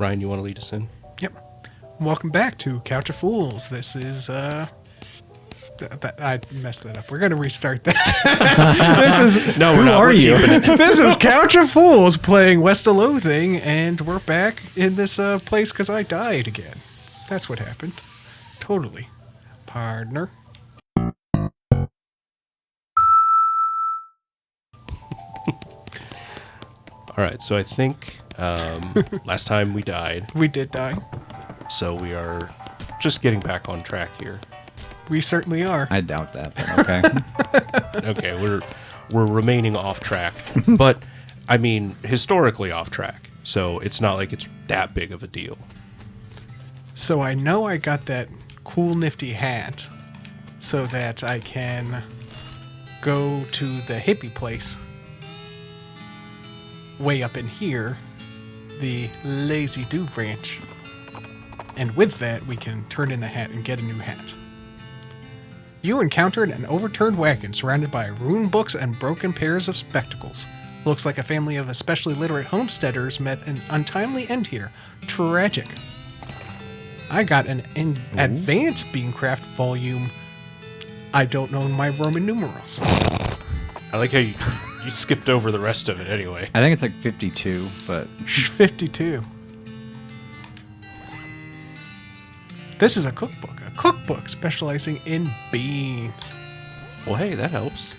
Ryan, you want to lead us in? Yep. Welcome back to Couch of Fools. This is, I messed that up. We're going to restart that. This is... No, we're not. are you? This is Couch of Fools playing West of Loathing, and we're back in this place because I died again. That's what happened. Totally. Partner. All right, so I think last time we died, We did die. so we are just getting back on track here. We certainly are. I doubt that, but okay. Okay, we're remaining off track, but I mean historically off track. So it's not like it's that big of a deal. So I know I got that cool nifty hat so that I can go to the hippie place way up in here, the Lazy Do Ranch. And with that, we can turn in the hat and get a new hat. You encountered an overturned wagon surrounded by ruined books and broken pairs of spectacles. Looks like a family of especially literate homesteaders met an untimely end here. Tragic. I got an advanced Beancraft volume. I don't know my Roman numerals. I like how you skipped over the rest of it anyway. I think it's like 52, but 52. This is a cookbook. A cookbook specializing in beans. Well, hey, that helps.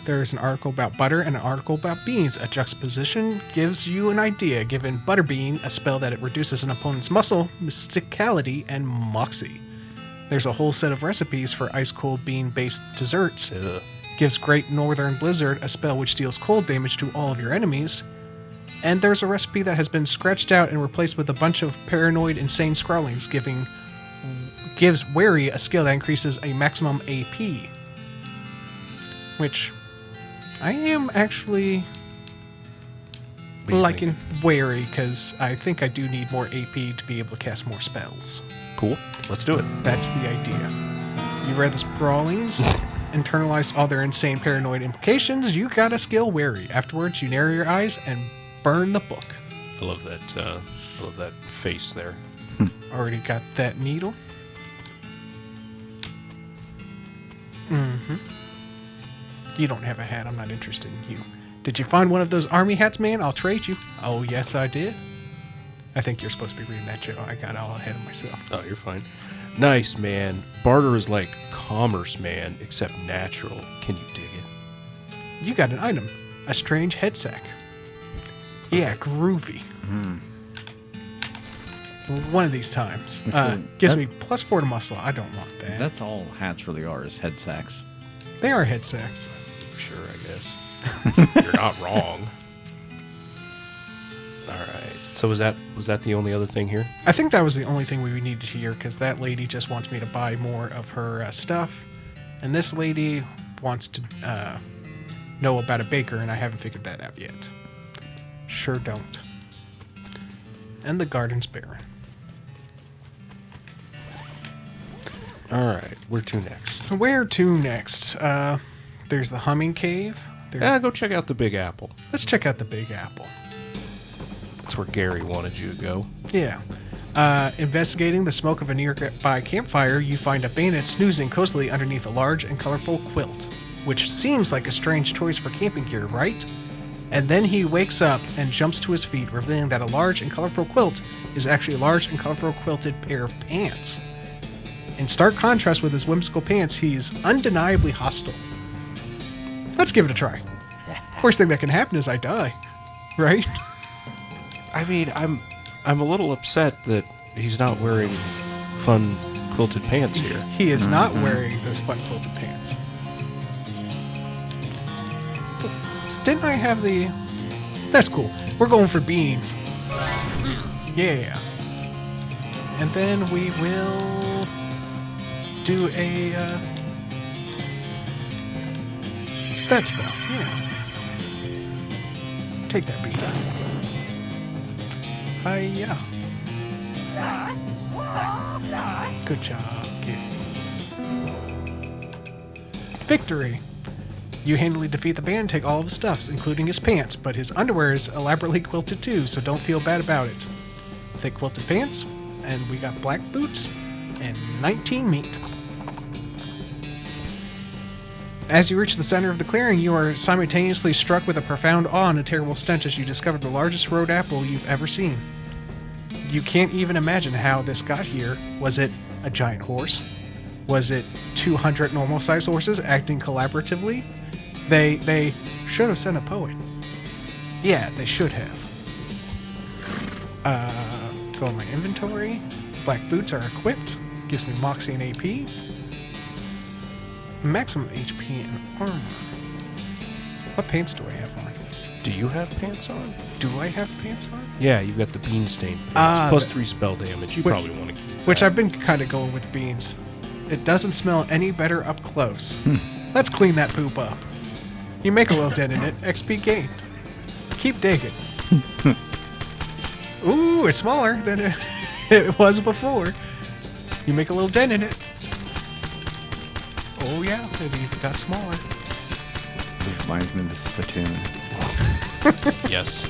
There's an article about butter and an article about beans. A juxtaposition gives you an idea. Given butterbean a spell that it reduces an opponent's muscle, mysticality, and moxie. There's a whole set of recipes for ice-cold bean-based desserts. Ugh. Gives Great Northern Blizzard a spell which deals cold damage to all of your enemies. And there's a recipe that has been scratched out and replaced with a bunch of paranoid, insane scrawlings, gives Wary a skill that increases a maximum AP. Which I am actually liking Wary, because I think I do need more AP to be able to cast more spells. Cool. Let's do it. That's the idea. You read the scrawlings, internalized all their insane paranoid implications, you got a skill Wary. Afterwards, you narrow your eyes and burn the book. I love that. I love that face there. Already got that needle. Mm-hmm. You don't have a hat. I'm not interested in you. Did you find one of those army hats, man? I'll trade you. Oh, yes, I did. I think you're supposed to be reading that, Joe. I got all ahead of myself. Oh, you're fine. Nice, man. Barter is like commerce, man, except natural. Can you dig it? You got an item. A strange head sack. Yeah, groovy. One of these times. Gives me +4 to muscle. I don't want that. that's all hats really are, is head sacks. They are head sacks. Sure, I guess. You're not wrong. All right. So was that the only other thing here? I think that was the only thing we needed here, because that lady just wants me to buy more of her stuff. And this lady wants to know about a baker, and I haven't figured that out yet. Sure don't. And the garden's barren. All right. Where to next? Where to next? There's the Humming Cave. Go check out the Big Apple. Let's check out the Big Apple. That's where Gary wanted you to go. Yeah. Investigating the smoke of a nearby campfire, you find a bandit snoozing cozily underneath a large and colorful quilt, which seems like a strange choice for camping gear, right? And then he wakes up and jumps to his feet, revealing that a large and colorful quilt is actually a large and colorful quilted pair of pants. In stark contrast with his whimsical pants, he's undeniably hostile. Let's give it a try. Worst thing that can happen is I die, right? I mean, I'm a little upset that he's not wearing fun quilted pants here. He is not wearing those fun quilted pants. Didn't I have the... That's cool. We're going for beans. Yeah. And then we will do a... that spell, yeah. Take that bean. Hiya. Good job, kid. Victory. You handily defeat the bandit and take all of his stuffs, including his pants, but his underwear is elaborately quilted too, so don't feel bad about it. Thick quilted pants, and we got black boots, and 19 meat. As you reach the center of the clearing, you are simultaneously struck with a profound awe and a terrible stench as you discover the largest road apple you've ever seen. You can't even imagine how this got here. Was it a giant horse? Was it 200 normal-sized horses acting collaboratively? They should have sent a poet. Yeah, they should have. Go in my inventory. Black boots are equipped. Gives me Moxie and AP. Maximum HP and armor. What pants do I have on? Do you have pants on? Do I have pants on? Yeah, you've got the bean stain pants. Plus 3 spell damage. You Which- probably want to keep Which that. I've been kind of going with beans. It doesn't smell any better up close. Let's clean that poop up. You make a little dent in it, XP gained. Keep digging. Ooh, it's smaller than it was before. You make a little dent in it. Oh yeah, it even got smaller. It reminds me of the Splatoon. Yes.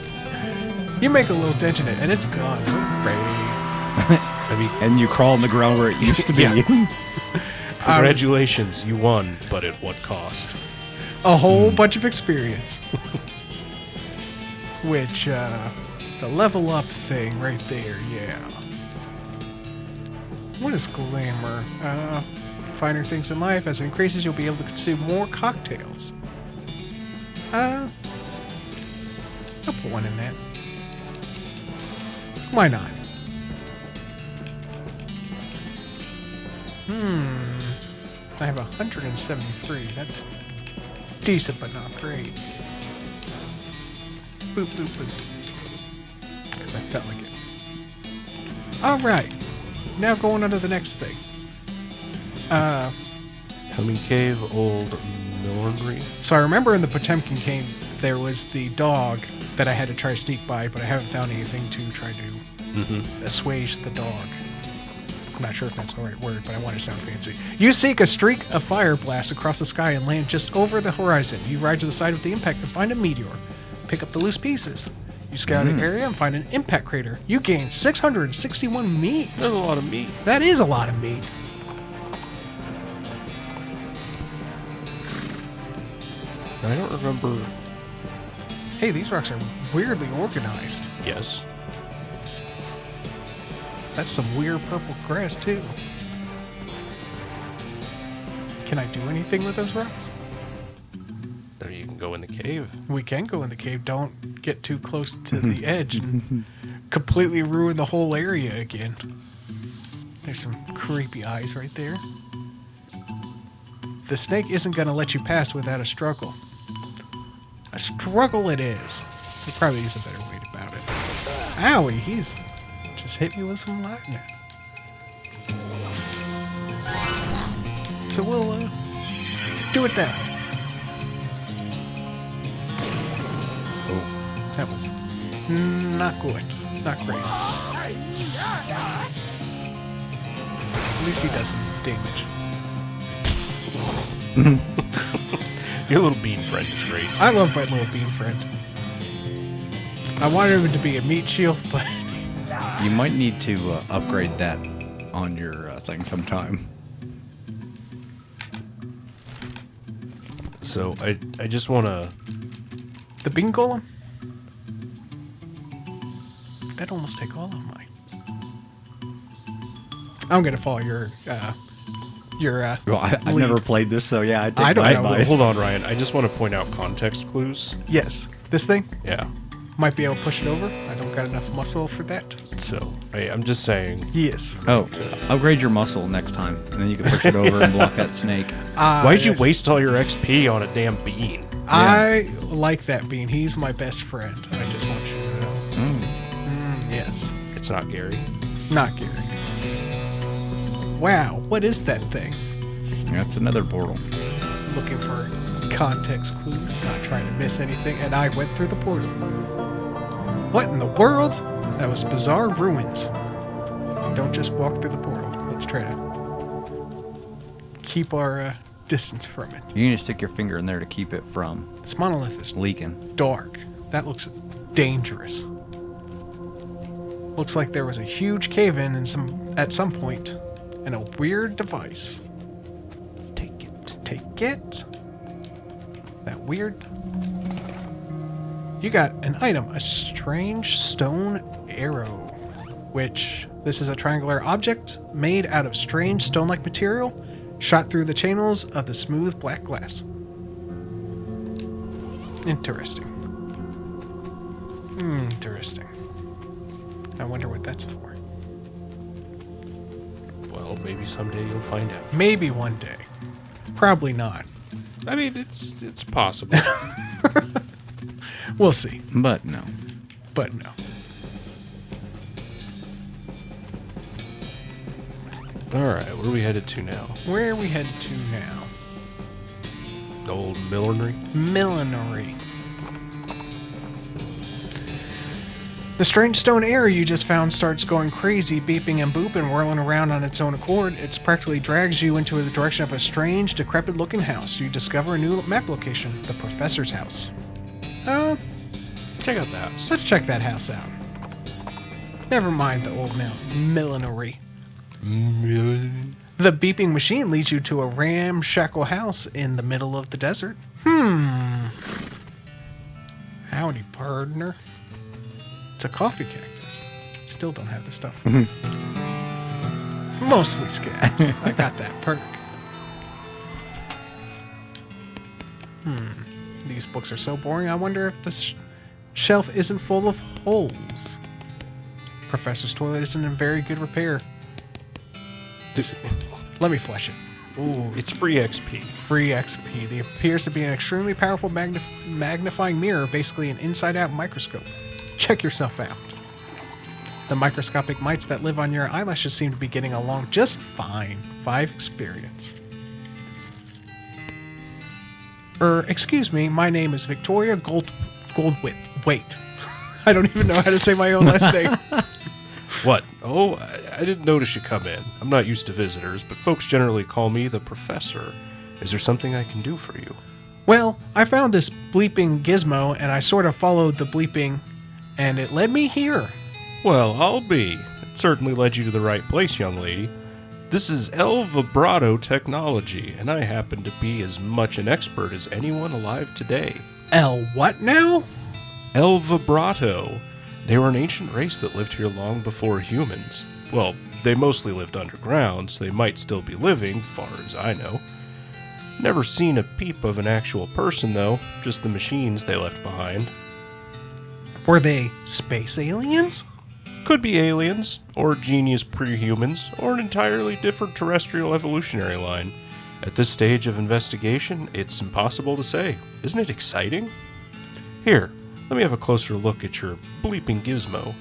You make a little dent in it, and it's gone. Hooray. I mean, And you crawl on the ground where it used to be. Yeah. congratulations, you won, but at what cost? A whole bunch of experience. Which, the level up thing right there, yeah. What is glamour? Finer things in life. As it increases, you'll be able to consume more cocktails. I'll put one in that. Why not? I have 173. That's decent, but not great. Boop, boop, boop. Because I felt like it. Alright. Now going on to the next thing. Humming Cave, Old Millinery. So I remember in the Potemkin Cave, there was the dog that I had to try to sneak by, but I haven't found anything to try to assuage the dog. I'm not sure if that's the right word, but I want to sound fancy. You seek a streak of fire blast across the sky and land just over the horizon. You ride to the side of the impact and find a meteor. Pick up the loose pieces. You scout the area and find an impact crater. You gain 661 meat. That's a lot of meat. That is a lot of meat. I don't remember. Hey, these rocks are weirdly organized. Yes. That's some weird purple grass, too. Can I do anything with those rocks? Or you can go in the cave. We can go in the cave. Don't get too close to the edge and completely ruin the whole area again. There's some creepy eyes right there. The snake isn't going to let you pass without a struggle. A struggle it is. There probably is a better way about it. Owie, he's just hit me with some lightning. So we'll do it that way. That was not good. Not great. At least he does some damage. Your little bean friend is great. I love my little bean friend. I wanted him to be a meat shield, but You might need to upgrade that on your thing sometime. So I just want to. the bean golem? That'd almost take all of mine. I'm gonna follow your Well, I've lead. never played this, so yeah, I I don't know. advice. Hold on, Ryan. I just want to point out context clues. Yes, this thing Yeah. might be able to push it over. I don't got enough muscle for that. So I'm just saying. Yes. Oh, upgrade your muscle next time, and then you can push it over and block that snake. Why'd you yes. waste all your XP on a damn bean? I like that bean. He's my best friend. I just want you to know. Yes. It's not Gary. Not Gary. Wow, what is that thing? That's another portal. Looking for context clues, not trying to miss anything, and I went through the portal. What in the world? That was bizarre ruins. Don't just walk through the portal. Let's try to keep our distance from it. You need to stick your finger in there to keep it from This monolith is leaking. dark. That looks dangerous. Looks like there was a huge cave-in at some point, and a weird device. Take it. Take it. That weird. You got an item, a strange stone arrow, which this is a triangular object made out of strange stone-like material, shot through the channels of the smooth black glass. Interesting. Interesting. I wonder what that's for. Well, maybe someday you'll find out. Maybe one day. Probably not. I mean, it's possible. We'll see. But no. But no. All right, where are we headed to now? Where are we headed to now? Old millinery? Millinery. The strange stone arrow you just found starts going crazy, beeping and booping, whirling around on its own accord. It practically drags you into the direction of a strange, decrepit-looking house. You discover a new map location, the professor's house. Check out the house. Let's check that house out. Never mind the old millinery. The beeping machine leads you to a ramshackle house in the middle of the desert. Howdy, partner. It's a coffee cactus. Still don't have the stuff. Mostly scabs. I got that perk. These books are so boring. I wonder if the shelf isn't full of holes. Professor's toilet isn't in very good repair. Let me flush it. Ooh, it's free XP. Free XP. There appears to be an extremely powerful magnifying mirror, basically an inside-out microscope. Check yourself out. The microscopic mites that live on your eyelashes seem to be getting along just fine. 5 experience. Excuse me, my name is Victoria Goldwit. Wait. I don't even know how to say my own last name. What? Oh, I didn't notice you come in. I'm not used to visitors, but folks generally call me the professor. Is there something I can do for you? Well, I found this bleeping gizmo, and I sort of followed the bleeping, and it led me here. Well, I'll be. It certainly led you to the right place, young lady. This is El Vibrato technology, and I happen to be as much an expert as anyone alive today. El what now? El Vibrato. They were an ancient race that lived here long before humans. Well, they mostly lived underground, so they might still be living, far as I know. Never seen a peep of an actual person, though, just the machines they left behind. Were they space aliens? Could be aliens, or genius pre-humans, or an entirely different terrestrial evolutionary line. At this stage of investigation, it's impossible to say. Isn't it exciting? Here, let me have a closer look at your bleeping gizmo.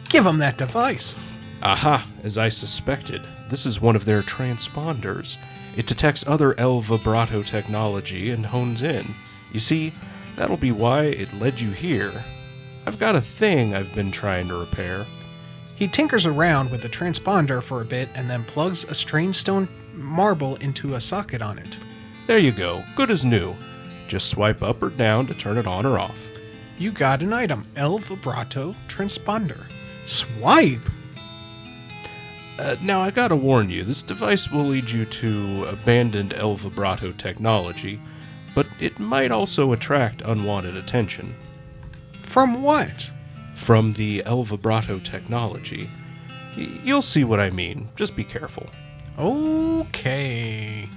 Give them that device. Aha, as I suspected. This is one of their transponders. It detects other El Vibrato technology and hones in. You see, that'll be why it led you here. I've got a thing I've been trying to repair. He tinkers around with the transponder for a bit and then plugs a strange stone marble into a socket on it. There you go, good as new. Just swipe up or down to turn it on or off. You got an item, El Vibrato transponder. Swipe! Now, I gotta warn you, this device will lead you to abandoned El Vibrato technology, but it might also attract unwanted attention. From what? From the El Vibrato technology. You'll see what I mean, just be careful. Okay.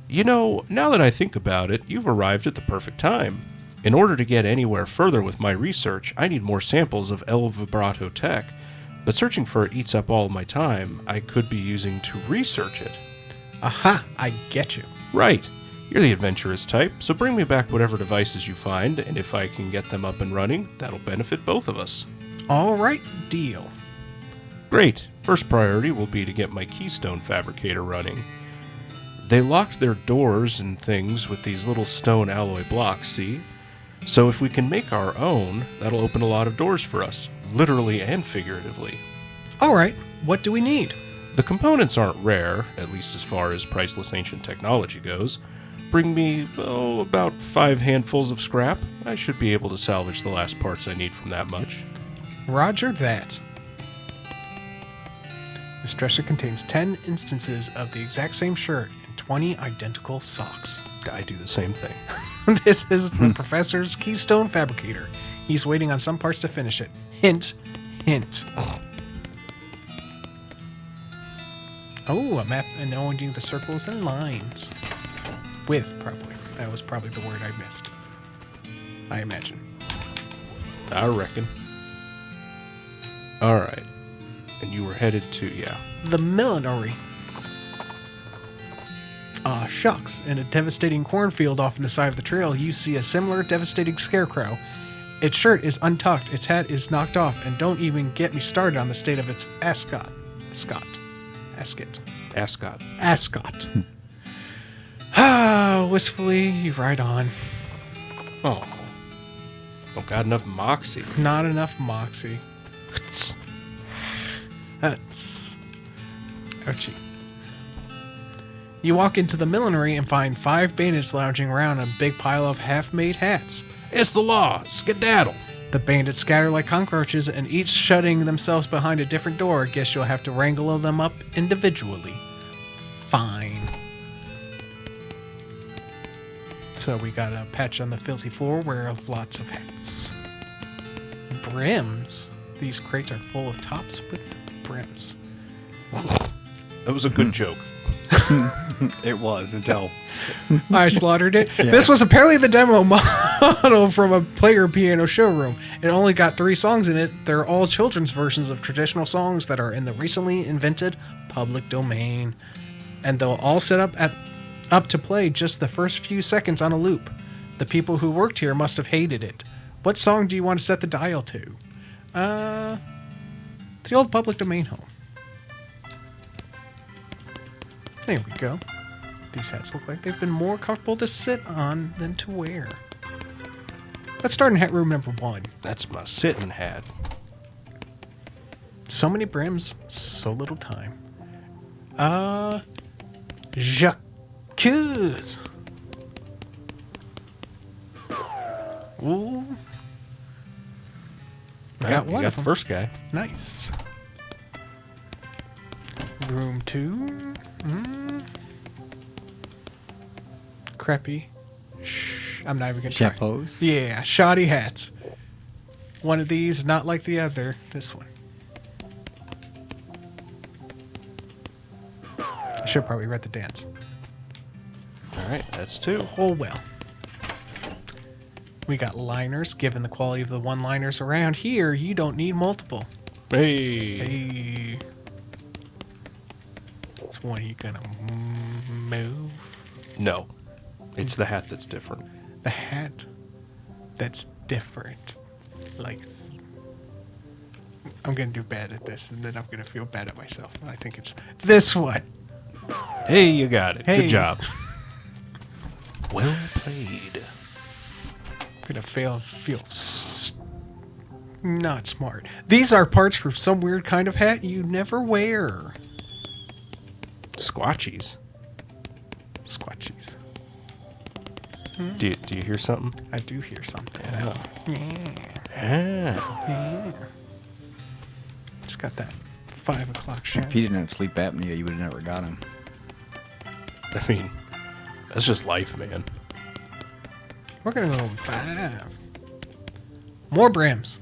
You know, now that I think about it, you've arrived at the perfect time. In order to get anywhere further with my research, I need more samples of El Vibrato tech, but searching for it eats up all my time I could be using to research it. Aha, I get you. Right. You're the adventurous type, so bring me back whatever devices you find, and if I can get them up and running, that'll benefit both of us. All right, deal. Great. First priority will be to get my keystone fabricator running. They locked their doors and things with these little stone alloy blocks, see? So if we can make our own, that'll open a lot of doors for us, literally and figuratively. All right, what do we need? The components aren't rare, at least as far as priceless ancient technology goes. Bring me, about 5 handfuls of scrap. I should be able to salvage the last parts I need from that much. Roger that. This dresser contains 10 instances of the exact same shirt and 20 identical socks. I do the same thing. This is the professor's keystone fabricator. He's waiting on some parts to finish it. Hint, hint. Oh, a map and knowing the circles and lines. With, probably. That was probably the word I missed. I imagine. I reckon. Alright. And you were headed to, The millinery. Ah, shucks. In a devastating cornfield off on the side of the trail, you see a similar devastating scarecrow. Its shirt is untucked, its hat is knocked off, and don't even get me started on the state of its ascot. Ascot. Wistfully, you ride on. Oh. Don't got enough moxie. Not enough moxie. Ouchie. You walk into the millinery and find 5 bandits lounging around a big pile of half-made hats. It's the law. Skedaddle. The bandits scatter like cockroaches and each shutting themselves behind a different door. Guess you'll have to wrangle them up individually. Fine. So we got a patch on the filthy floor where lots of hats. Brims. These crates are full of tops with brims. That was a good joke. It was until I slaughtered it. Yeah. This was apparently the demo model from a player piano showroom. It only got 3 songs in it. They're all children's versions of traditional songs that are in the recently invented public domain. And they'll all set up to play just the first few seconds on a loop. The people who worked here must have hated it. What song do you want to set the dial to? The old public domain home. There we go. These hats look like they've been more comfortable to sit on than to wear. Let's start in hat room number 1. That's my sitting hat. So many brims, so little time. Jacques. Ooh. Got You one got of the them. first guy. Nice. Room 2. Crappy. I'm not even gonna try. chapeaus. Yeah, shoddy hats. One of these, not like the other. This one. I should probably read the dance. Alright, that's 2. Oh well. We got liners. Given the quality of the one-liners around here, you don't need multiple. Hey. Hey. Which one are you gonna move? No. It's the hat that's different. The hat that's different. Like, I'm gonna do bad at this, and then I'm gonna feel bad at myself. I think it's this one. Hey, you got it. Hey. Good job. Well played. I'm gonna feel not smart. These are parts for some weird kind of hat you never wear. Squatchies. Squatchies. Do you hear something? I do hear something. Yeah. Yeah. Yeah. It's got that 5 o'clock shadow. If he didn't have sleep apnea, you would have never got him. I mean, that's just life, man. We're gonna go 5. More brims.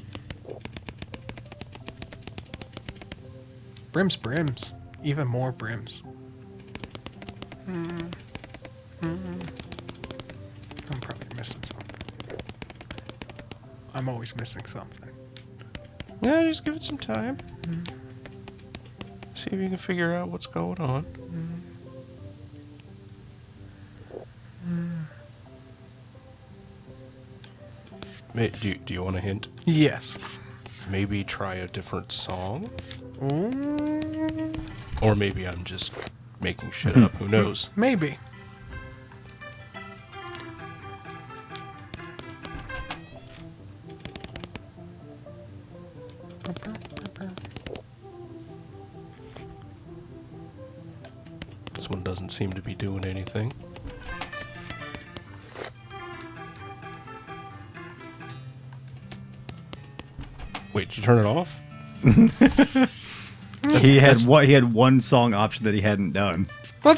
Brims. Even more brims. I'm probably missing something. I'm always missing something. Yeah, just give it some time. See if you can figure out what's going on. Do you want a hint? Yes. Maybe try a different song? Ooh, Or maybe I'm just making shit up. Who knows? maybe. This one doesn't seem to be doing anything. Wait, did you turn it off? He had one song option that he hadn't done. Well,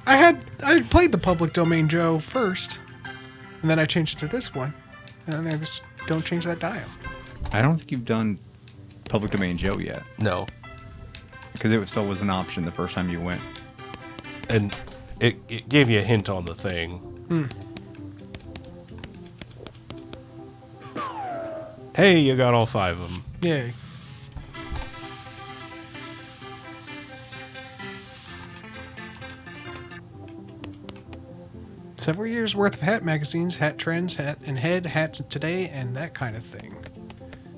I played the public domain Joe first, and then I changed it to this one, and then I just don't change that dial. I don't think you've done Public Domain Joe yet. No. Because it still was an option the first time you went. And it gave you a hint on the thing. Hey, you got all 5 of them. Yay. Several years worth of hat magazines, hat trends, hat and head, hats today, and that kind of thing.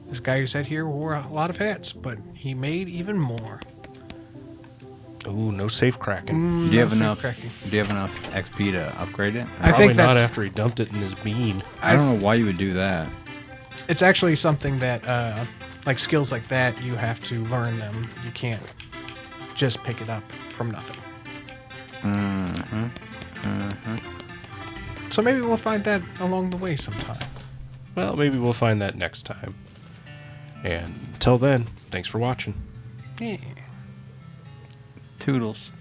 This guy who sat here wore a lot of hats, but he made even more. Ooh, no safe cracking. Do you have enough XP to upgrade it? I Probably think not that's- after he dumped it in his bean. I don't know why you would do that. It's actually something that, like skills like that, you have to learn them. You can't just pick it up from nothing. So maybe we'll find that along the way sometime. Well, maybe we'll find that next time. And until then, thanks for watching. Yeah. Toodles.